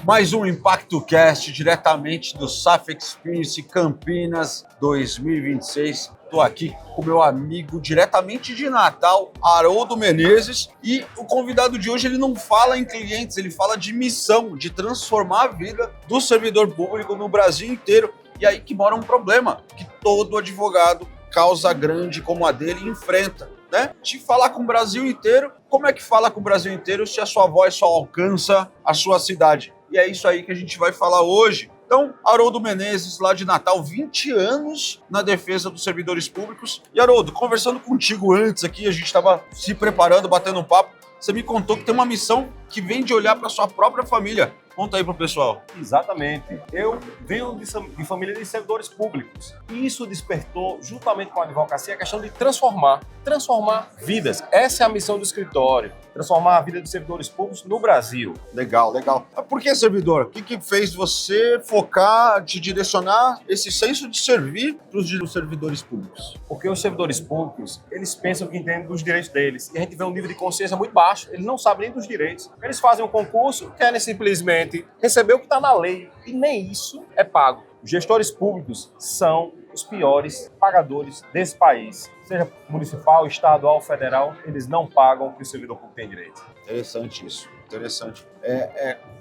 Mais um Impacto Cast diretamente do SAF Experience Campinas 2026. Estou aqui com meu amigo diretamente de Natal, Haroldo Menezes, e o convidado de hoje ele não fala em clientes, ele fala de missão, de transformar a vida do servidor público no Brasil inteiro. E aí que mora um problema que todo advogado, causa grande como a dele, enfrenta, né? De falar com o Brasil inteiro. Como é que fala com o Brasil inteiro se a sua voz só alcança a sua cidade? E é isso aí que a gente vai falar hoje. Então, Haroldo Menezes, lá de Natal, 20 anos na defesa dos servidores públicos. E Haroldo, conversando contigo antes aqui, a gente estava se preparando, batendo um papo, você me contou que tem uma missão que vem de olhar para sua própria família. Conta aí pro pessoal. Exatamente. Eu venho de família de servidores públicos. E isso despertou, juntamente com a advocacia, a questão de transformar vidas. Essa é a missão do escritório. Transformar a vida dos servidores públicos no Brasil. Legal, legal. Mas por que servidor? O que fez você focar, te direcionar esse senso de servir para os servidores públicos? Porque os servidores públicos, eles pensam que entendem dos direitos deles. E a gente vê um nível de consciência muito baixo. Eles não sabem nem dos direitos. Eles fazem um concurso, querem simplesmente receber o que está na lei. E nem isso é pago. Os gestores públicos são os piores pagadores desse país. Seja municipal, estadual, federal, eles não pagam o que o servidor público tem direito. Interessante isso, interessante.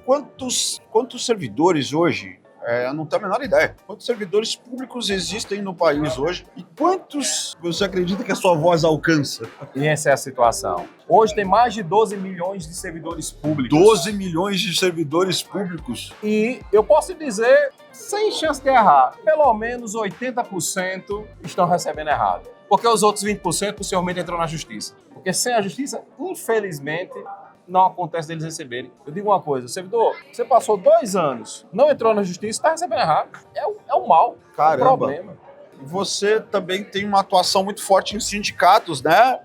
Quantos servidores hoje, eu não tenho a menor ideia, quantos servidores públicos existem no país hoje e quantos você acredita que a sua voz alcança? E essa é a situação. Hoje tem mais de 12 milhões de servidores públicos. 12 milhões de servidores públicos? E eu posso dizer, sem chance de errar, pelo menos 80% estão recebendo errado. Porque os outros 20% possivelmente entram na justiça. Porque sem a justiça, infelizmente, não acontece deles receberem. Eu digo uma coisa, servidor, você passou 2 anos, não entrou na justiça, está recebendo errado. É um mal, caramba. É um problema. Você também tem uma atuação muito forte em sindicatos, né?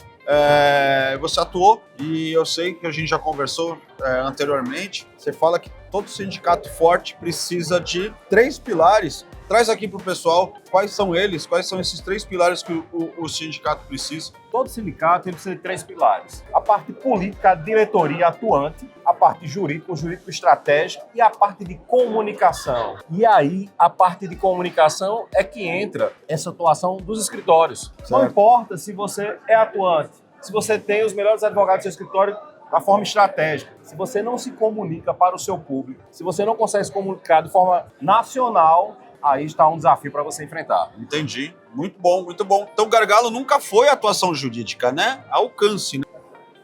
Você atuou e eu sei que a gente já conversou anteriormente. Você fala que todo sindicato forte precisa de 3 pilares. Traz aqui para o pessoal quais são eles, quais são esses 3 pilares que o sindicato precisa. Todo sindicato precisa de 3 pilares. A parte política, a diretoria atuante, a parte jurídica, o jurídico estratégico e a parte de comunicação. E aí, a parte de comunicação é que entra essa atuação dos escritórios. Certo. Não importa se você é atuante, se você tem os melhores advogados do seu escritório da forma estratégica. Se você não se comunica para o seu público, se você não consegue se comunicar de forma nacional, aí está um desafio para você enfrentar. Entendi. Muito bom, muito bom. Então, gargalo nunca foi atuação jurídica, né? Alcance, né?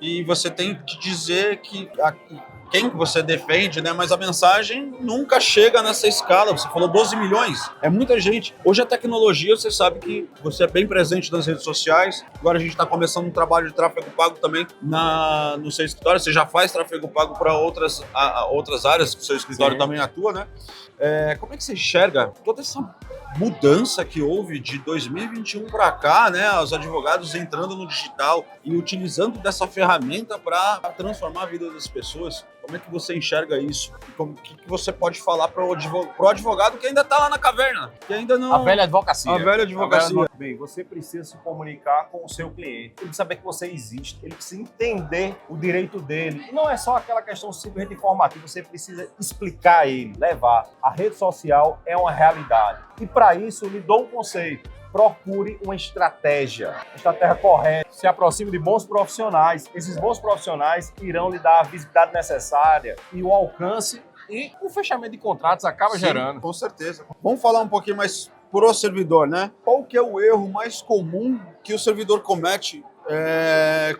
E você tem que dizer que quem que você defende, né? Mas a mensagem nunca chega nessa escala. Você falou 12 milhões. É muita gente. Hoje a tecnologia, você sabe que você é bem presente nas redes sociais. Agora a gente está começando um trabalho de tráfego pago também no seu escritório. Você já faz tráfego pago para outras áreas que o seu escritório Sim. também atua, né? Como é que você enxerga toda essa mudança que houve de 2021 para cá, né? Os advogados entrando no digital e utilizando dessa ferramenta para transformar a vida das pessoas. Como é que você enxerga isso? O que você pode falar para o advogado que ainda está lá na caverna? Que ainda não... A velha advocacia. A velha advocacia. Bem, você precisa se comunicar com o seu cliente. Ele precisa saber que você existe. Ele precisa entender o direito dele. E não é só aquela questão simplesmente informativa. Você precisa explicar a ele, levar. A rede social é uma realidade. E para isso, eu lhe dou um conceito. Procure uma estratégia correta, se aproxime de bons profissionais. Esses bons profissionais irão lhe dar a visibilidade necessária e o alcance, e o fechamento de contratos acaba Sim, gerando. Com certeza. Vamos falar um pouquinho mais pro servidor, né? Qual que é o erro mais comum que o servidor comete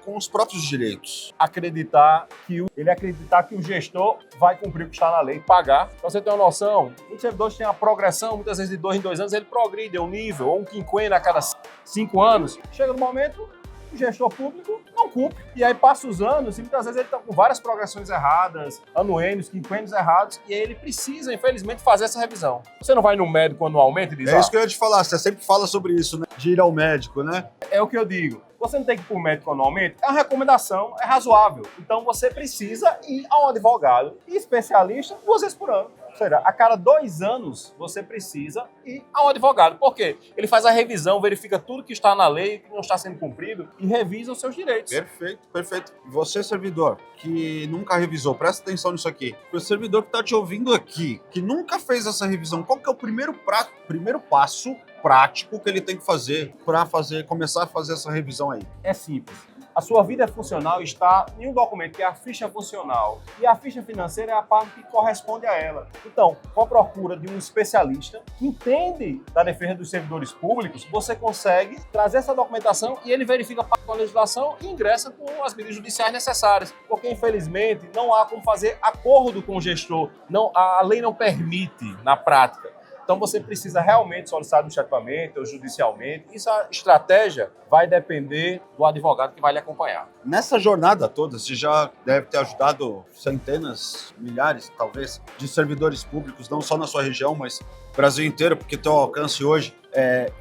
com os próprios direitos? Acreditar que o gestor vai cumprir o que está na lei, pagar. Pra você ter uma noção, muitos servidores têm uma progressão, muitas vezes de 2 em 2 anos, ele progride um nível, ou um quinquênio a cada 5 anos. Chega no momento, o gestor público não cumpre. E aí passa os anos e muitas vezes ele está com várias progressões erradas, anuênios, quinquênios errados, e aí ele precisa, infelizmente, fazer essa revisão. Você não vai no médico anualmente e diz... É isso que eu ia te falar, você sempre fala sobre isso, né? De ir ao médico, né? É o que eu digo. Você não tem que ir para o médico anualmente, é uma recomendação, é razoável. Então você precisa ir a um advogado e especialista 2 vezes por ano. Ou seja, a cada 2 anos você precisa ir a um advogado. Por quê? Ele faz a revisão, verifica tudo que está na lei, que não está sendo cumprido e revisa os seus direitos. Perfeito, perfeito. Você, servidor, que nunca revisou, presta atenção nisso aqui. O servidor que está te ouvindo aqui, que nunca fez essa revisão, qual que é o primeiro passo prático que ele tem que fazer para começar a fazer essa revisão aí? É simples. A sua vida funcional está em um documento que é a ficha funcional e a ficha financeira é a parte que corresponde a ela. Então, com a procura de um especialista que entende da defesa dos servidores públicos, você consegue trazer essa documentação e ele verifica com a legislação e ingressa com as medidas judiciais necessárias. Porque, infelizmente, não há como fazer acordo com o gestor. A lei não permite na prática. Então, você precisa realmente solicitar administrativamente ou judicialmente. Essa estratégia vai depender do advogado que vai lhe acompanhar. Nessa jornada toda, você já deve ter ajudado centenas, milhares, talvez, de servidores públicos, não só na sua região, mas Brasil inteiro, porque teu alcance hoje é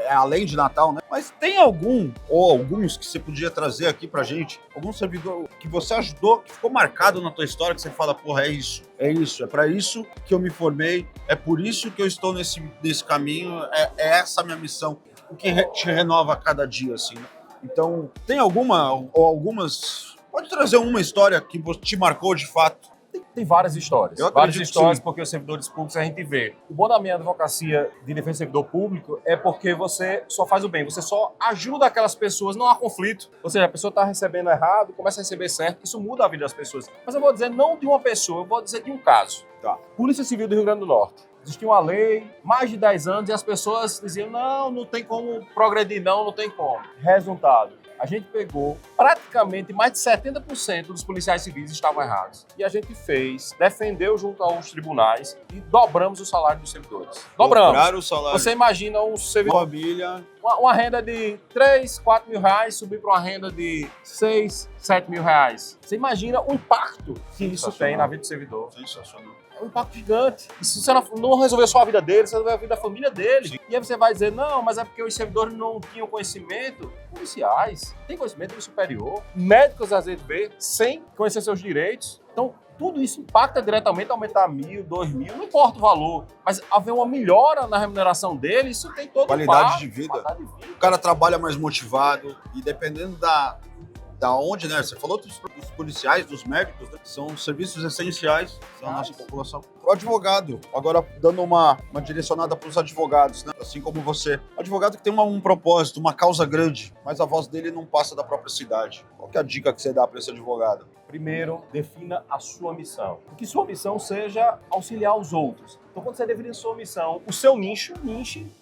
além de Natal, né? Mas tem algum, ou alguns, que você podia trazer aqui pra gente, algum servidor que você ajudou, que ficou marcado na tua história, que você fala, porra, é pra isso que eu me formei, é por isso que eu estou nesse caminho, é essa a minha missão, o que te renova a cada dia, assim, né? Então, tem alguma, ou algumas, pode trazer uma história que te marcou de fato? Tem várias histórias. Várias histórias porque os servidores públicos a gente vê. O bom da minha advocacia de defesa do servidor público é porque você só faz o bem, você só ajuda aquelas pessoas, não há conflito. Ou seja, a pessoa está recebendo errado, começa a receber certo, isso muda a vida das pessoas. Mas eu vou dizer não de uma pessoa, eu vou dizer de um caso. Tá. Polícia Civil do Rio Grande do Norte. Existia uma lei, mais de 10 anos, e as pessoas diziam, não tem como progredir, não tem como. Resultado. A gente pegou praticamente mais de 70% dos policiais civis estavam errados. E a gente defendeu junto aos tribunais e dobramos o salário dos servidores. Dobramos. Dobraram o salário. Você imagina um servidor... Família... Uma renda de 3, 4 mil reais subir para uma renda de 6, 7 mil reais. Você imagina o impacto que isso tem na vida do servidor. Sensacional. É um impacto gigante. E se você não resolver só a vida dele, você resolver a vida da família dele. Sim. E aí você vai dizer, não, mas é porque os servidores não tinham conhecimento. Policiais têm conhecimento do superior. Médicos, às vezes, sem conhecer seus direitos. Então, tudo isso impacta diretamente, aumentar 1.000, 2.000, não importa o valor. Mas haver uma melhora na remuneração dele, isso tem todo qualidade de vida. O cara trabalha mais motivado e dependendo da onde, né? Você falou dos policiais, dos médicos, né? São serviços essenciais da nossa população. O advogado, agora dando uma direcionada para os advogados, né? Assim como você. O advogado que tem um propósito, uma causa grande, mas a voz dele não passa da própria cidade. Qual que é a dica que você dá para esse advogado? Primeiro, defina a sua missão. Que sua missão seja auxiliar os outros. Então, quando você definir a sua missão, o seu nicho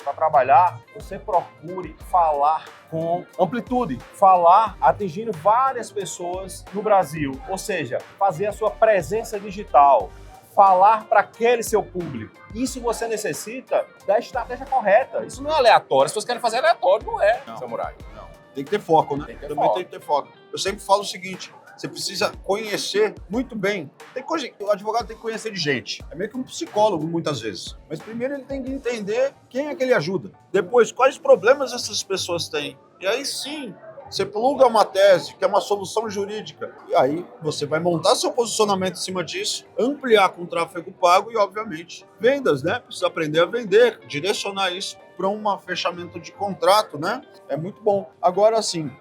para trabalhar, você procure falar com amplitude, falar atingindo várias pessoas no Brasil. Ou seja, fazer a sua presença digital, falar para aquele seu público. Isso você necessita da estratégia correta. Isso não é aleatório. As pessoas querem fazer aleatório, não é, samurai. Não. Tem que ter foco, né? Tem que ter foco. Eu sempre falo o seguinte, você precisa conhecer muito bem. Tem coisa que o advogado tem que conhecer de gente. É meio que um psicólogo, muitas vezes. Mas primeiro ele tem que entender quem é que ele ajuda. Depois, quais problemas essas pessoas têm. E aí sim, você pluga uma tese, que é uma solução jurídica. E aí você vai montar seu posicionamento em cima disso, ampliar com tráfego pago e, obviamente, vendas, né? Precisa aprender a vender, direcionar isso para um fechamento de contrato, né? É muito bom. Agora, assim,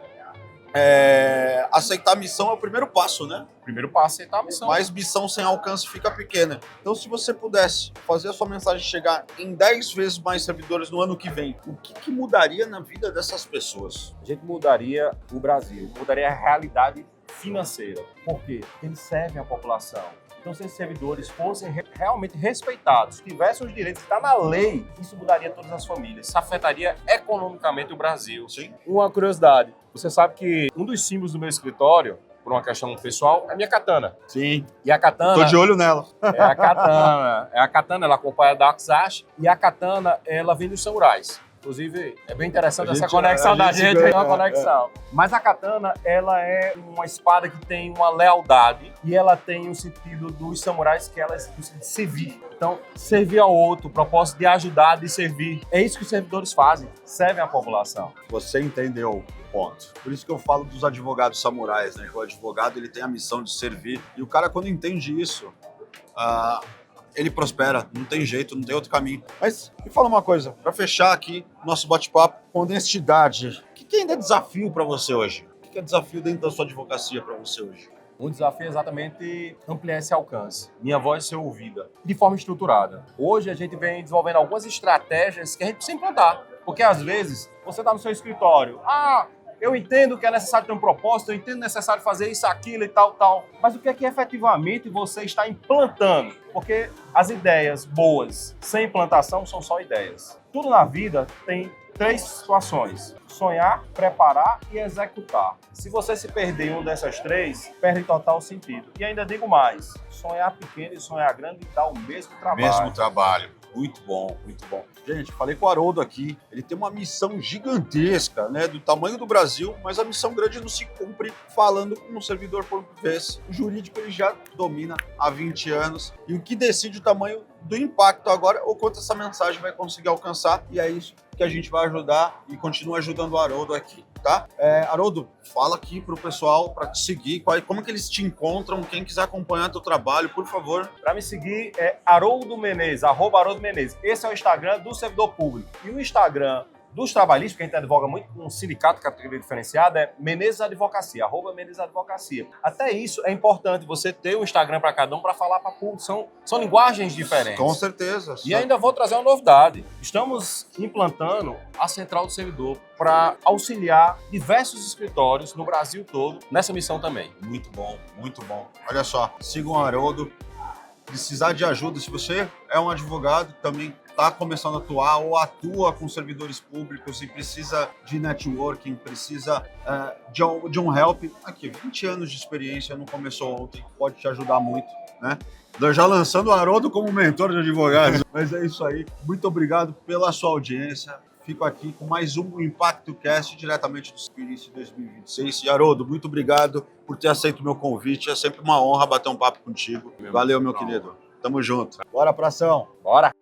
aceitar a missão é o primeiro passo, né? O primeiro passo é aceitar a missão. Mas missão sem alcance fica pequena. Então, se você pudesse fazer a sua mensagem chegar em 10 vezes mais servidores no ano que vem, o que mudaria na vida dessas pessoas? A gente mudaria o Brasil, mudaria a realidade financeira. Por quê? Porque eles servem a população. Então, se esses servidores fossem realmente respeitados, tivessem os direitos que está na lei, isso mudaria todas as famílias. Isso afetaria economicamente o Brasil. Sim. Uma curiosidade, você sabe que um dos símbolos do meu escritório, por uma questão pessoal, é a minha katana. Sim. E a katana... Tô de olho nela. É a katana, ela acompanha a Daxash, e a katana, ela vem dos samurais. Inclusive, é bem interessante essa conexão da gente, tem uma conexão. Mas a katana, ela é uma espada que tem uma lealdade e ela tem o sentido dos samurais que ela é o sentido de servir. Então, servir ao outro, o propósito de ajudar, de servir. É isso que os servidores fazem, servem à população. Você entendeu o ponto. Por isso que eu falo dos advogados samurais, né? Que o advogado ele tem a missão de servir. E o cara, quando entende isso, ele prospera. Não tem jeito, não tem outro caminho. Mas me fala uma coisa, para fechar aqui nosso bate-papo com honestidade, o que ainda é desafio para você hoje? O que é desafio dentro da sua advocacia para você hoje? Um desafio é exatamente ampliar esse alcance, minha voz ser ouvida, de forma estruturada. Hoje a gente vem desenvolvendo algumas estratégias que a gente precisa implantar, porque às vezes você está no seu escritório, eu entendo que é necessário ter um propósito, eu entendo que é necessário fazer isso, aquilo e tal, tal, mas o que é que efetivamente você está implantando? Porque as ideias boas sem implantação são só ideias. Tudo na vida tem 3 situações: sonhar, preparar e executar. Se você se perder em uma dessas 3, perde total sentido. E ainda digo mais, sonhar pequeno e sonhar grande dá o mesmo trabalho. Mesmo trabalho. Muito bom, muito bom. Gente, falei com o Haroldo aqui, ele tem uma missão gigantesca, né, do tamanho do Brasil, mas a missão grande não se cumpre falando com um servidor português. O jurídico ele já domina há 20 anos e o que decide o tamanho do impacto agora ou quanto essa mensagem vai conseguir alcançar, e é isso que a gente vai ajudar e continua ajudando o Haroldo aqui, tá? Haroldo, fala aqui pro pessoal para te seguir, como que eles te encontram, quem quiser acompanhar teu trabalho, por favor. Para me seguir é Haroldo Menezes, @HaroldoMenezes. Esse é o Instagram do servidor público. E o Instagram dos trabalhistas, porque a gente advoga muito com um sindicato, categoria diferenciada, é Menezes Advocacia, @Menezes Advocacia. Até isso é importante você ter o Instagram para cada um para falar para público. São linguagens diferentes. Com certeza. E ainda vou trazer uma novidade. Estamos implantando a Central do Servidor para auxiliar diversos escritórios no Brasil todo nessa missão também. Muito bom, muito bom. Olha só, sigam o Haroldo. Precisar de ajuda, se você é um advogado que também está começando a atuar ou atua com servidores públicos e precisa de networking, precisa de um help, aqui, 20 anos de experiência, não começou ontem, pode te ajudar muito, né? Já lançando o Haroldo como mentor de advogados. Mas é isso aí. Muito obrigado pela sua audiência. Fico aqui com mais um Impacto Cast diretamente do Spirit 2026. E Haroldo, muito obrigado por ter aceito o meu convite. É sempre uma honra bater um papo contigo. Valeu, meu querido. Tamo junto. Bora pra ação. Bora!